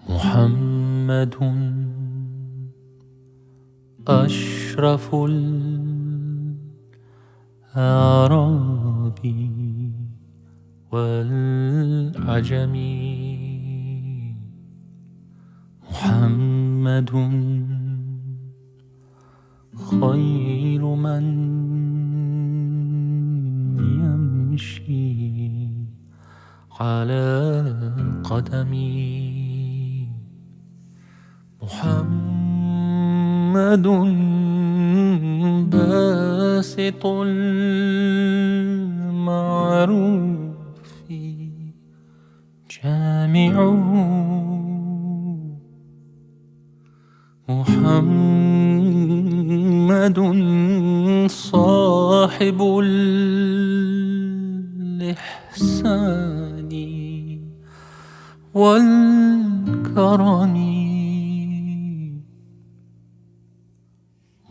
محمد أشرف الأعراب والعجم، محمد خير من يمشي على قدمي، محمد باسط المعروف جامعه، محمد صاحب الإحسان والكرم،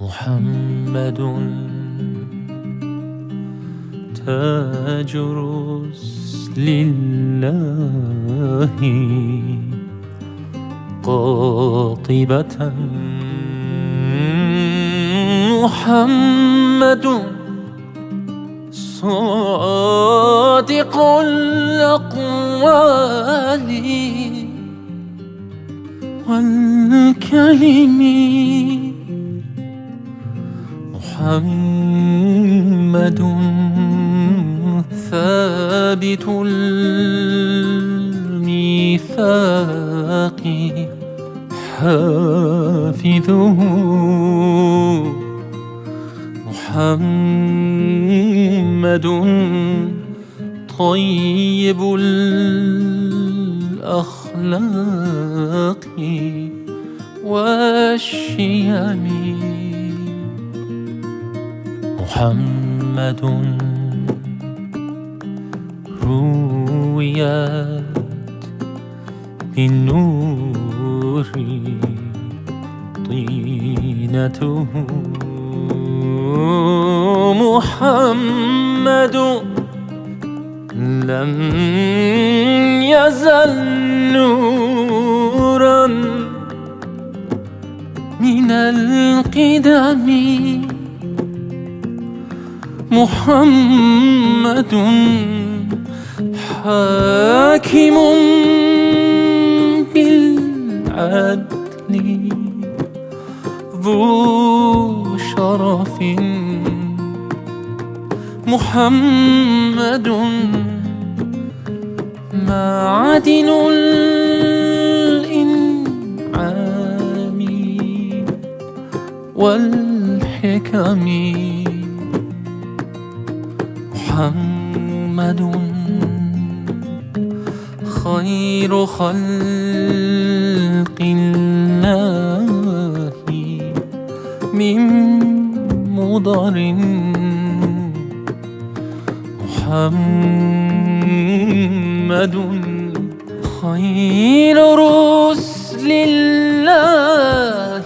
محمد تاج رسل الله قاطبة، محمد صادق الأقوال والكلم، محمد ثابت الميثاق حافظه، محمد طيب الأخلاق والشيم، محمد رويت بالنور طينته، محمد لم يزل نورا من القدم، محمد حاكم بالعدل ذو شرف، محمد معدن الإنعام والحكم، محمد خير خلق الله من مضر، محمد خير رسل الله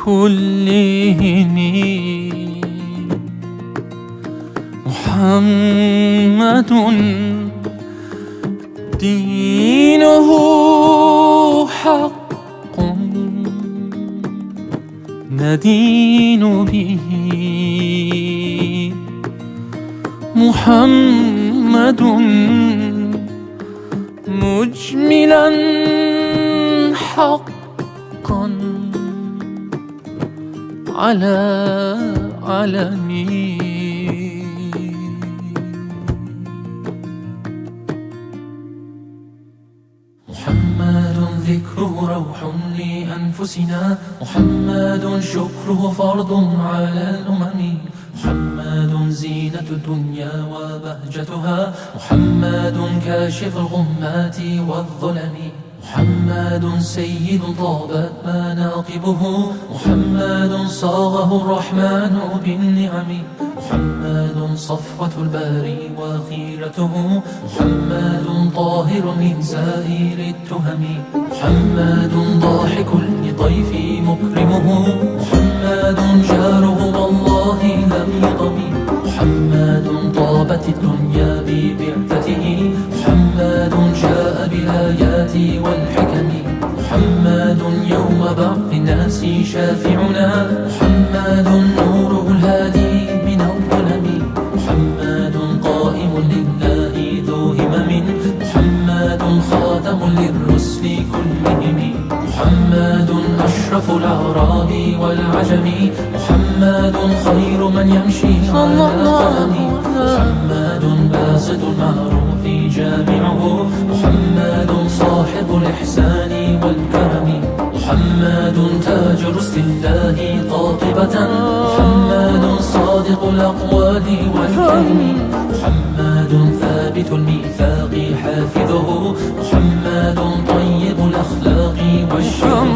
كلهم، محمد دينه حق ندين به، محمد مجملا حقا على علمي، محمد ذكره روح لأنفسنا، محمد شكره فرض على الأمم، محمد زينة الدنيا وبهجتها، محمد كاشف الغمات والظلم، محمد سيد طابت مناقبه، محمد صاغه الرحمن بالنعم، محمد صفوة الباري وخيرته، محمد طاهر من سائر التهم، محمد ضاحك لضيف مكرمه، محمد جاره والله لم يضم، محمد طابت الدنيا ببعثته، محمد جاء بالآيات والحكم، محمد يوم بعث الناس شافعنا، محمد نوره الهادي من الظلم، محمد قائم لله ذو همم، محمد خاتم للرسل كلهم، محمد أشرف الأعراب والعجم، محمد خير من يمشي على قدم، محمد باسط المعروف جامعه، محمد صاحب الإحسان والكرم، محمد تاج رسل الله قاطبة، محمد صادق الأقوال والكلم، محمد ثابت الميثاق حافظه، محمد طيب الأخلاق والشرم،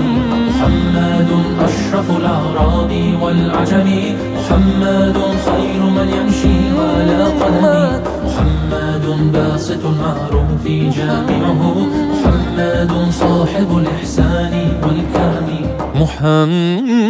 محمد أشرف الأعراب والعجم، محمد خير من يمشي على قدم، محمد باسط المعروف جامعه، محمد صاحب الإحسان والكرم، محمد